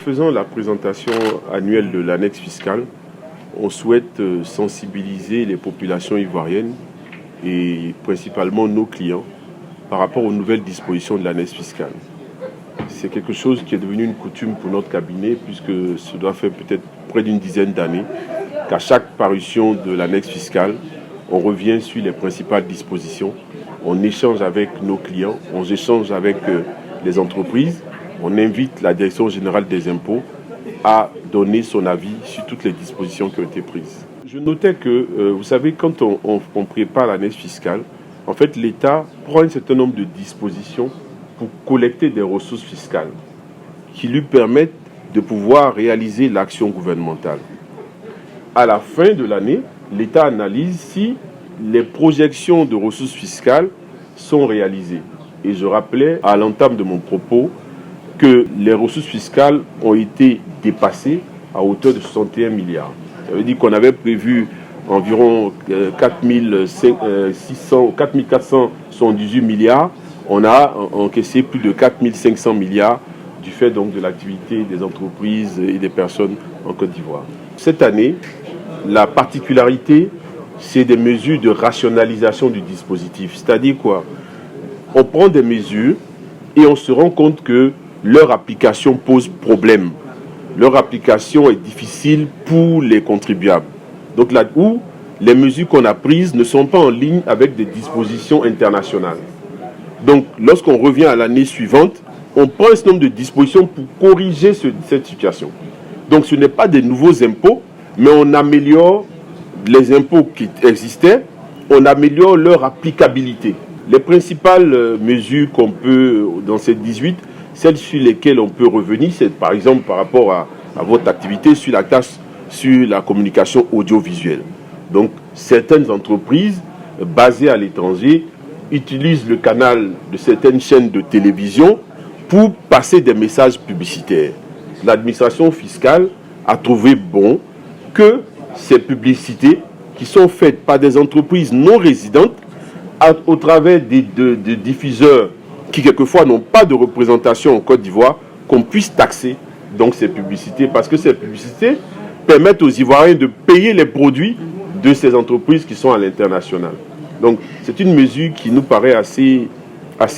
faisant la présentation annuelle de l'annexe fiscale, on souhaite sensibiliser les populations ivoiriennes et principalement nos clients par rapport aux nouvelles dispositions de l'annexe fiscale. C'est quelque chose qui est devenu une coutume pour notre cabinet puisque ça doit faire peut-être près d'une dizaine d'années qu'à chaque parution de l'annexe fiscale, on revient sur les principales dispositions, on échange avec nos clients, on échange avec les entreprises, on invite la Direction générale des impôts à donner son avis sur toutes les dispositions qui ont été prises. Je notais que, vous savez, quand on prépare l'annexe fiscale, en fait, l'État prend un certain nombre de dispositions pour collecter des ressources fiscales qui lui permettent de pouvoir réaliser l'action gouvernementale. À la fin de l'année, l'État analyse si les projections de ressources fiscales sont réalisées. Et je rappelais à l'entame de mon propos que les ressources fiscales ont été dépassées à hauteur de 61 milliards. Ça veut dire qu'on avait prévu environ 4,478 milliards. On a encaissé plus de 4,500 milliards du fait donc de l'activité des entreprises et des personnes en Côte d'Ivoire. Cette année, la particularité, c'est des mesures de rationalisation du dispositif. C'est-à-dire quoi? On prend des mesures et on se rend compte que leur application pose problème. Leur application est difficile pour les contribuables. Donc là où les mesures qu'on a prises ne sont pas en ligne avec des dispositions internationales. Donc lorsqu'on revient à l'année suivante, on prend un certain nombre de dispositions pour corriger cette situation. Donc ce n'est pas des nouveaux impôts, mais on améliore les impôts qui existaient, on améliore leur applicabilité. Les principales mesures qu'on peut, dans ces 18, celles sur lesquelles on peut revenir, c'est par exemple par rapport à votre activité sur la taxe sur la communication audiovisuelle. Donc certaines entreprises basées à l'étranger utilisent le canal de certaines chaînes de télévision pour passer des messages publicitaires. L'administration fiscale a trouvé bon que ces publicités qui sont faites par des entreprises non résidentes au travers de diffuseurs qui quelquefois n'ont pas de représentation en Côte d'Ivoire, qu'on puisse taxer donc ces publicités, parce que ces publicités permettent aux Ivoiriens de payer les produits de ces entreprises qui sont à l'international. Donc c'est une mesure qui nous paraît assez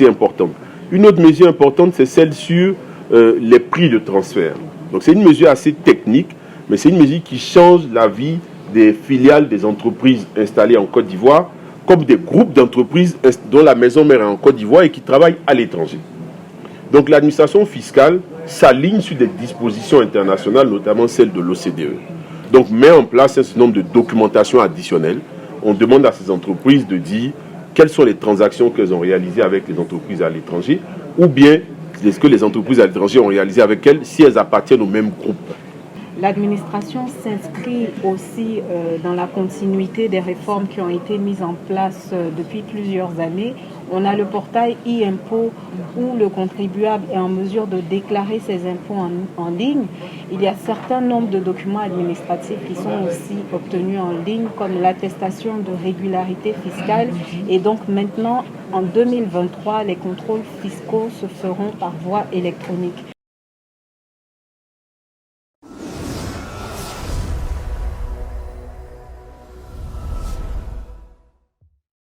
importante. Une autre mesure importante, c'est celle sur les prix de transfert. Donc c'est une mesure assez technique, mais c'est une mesure qui change la vie des filiales des entreprises installées en Côte d'Ivoire, comme des groupes d'entreprises dont la maison mère est en Côte d'Ivoire et qui travaillent à l'étranger. Donc l'administration fiscale s'aligne sur des dispositions internationales, notamment celles de l'OCDE. Donc met en place un certain nombre de documentations additionnelles. On demande à ces entreprises de dire quelles sont les transactions qu'elles ont réalisées avec les entreprises à l'étranger, ou bien est-ce que les entreprises à l'étranger ont réalisé avec elles si elles appartiennent au même groupe. L'administration s'inscrit aussi dans la continuité des réformes qui ont été mises en place depuis plusieurs années. On a le portail e-impôt où le contribuable est en mesure de déclarer ses impôts en ligne. Il y a un certain nombre de documents administratifs qui sont aussi obtenus en ligne, comme l'attestation de régularité fiscale. Et donc maintenant, en 2023, les contrôles fiscaux se feront par voie électronique.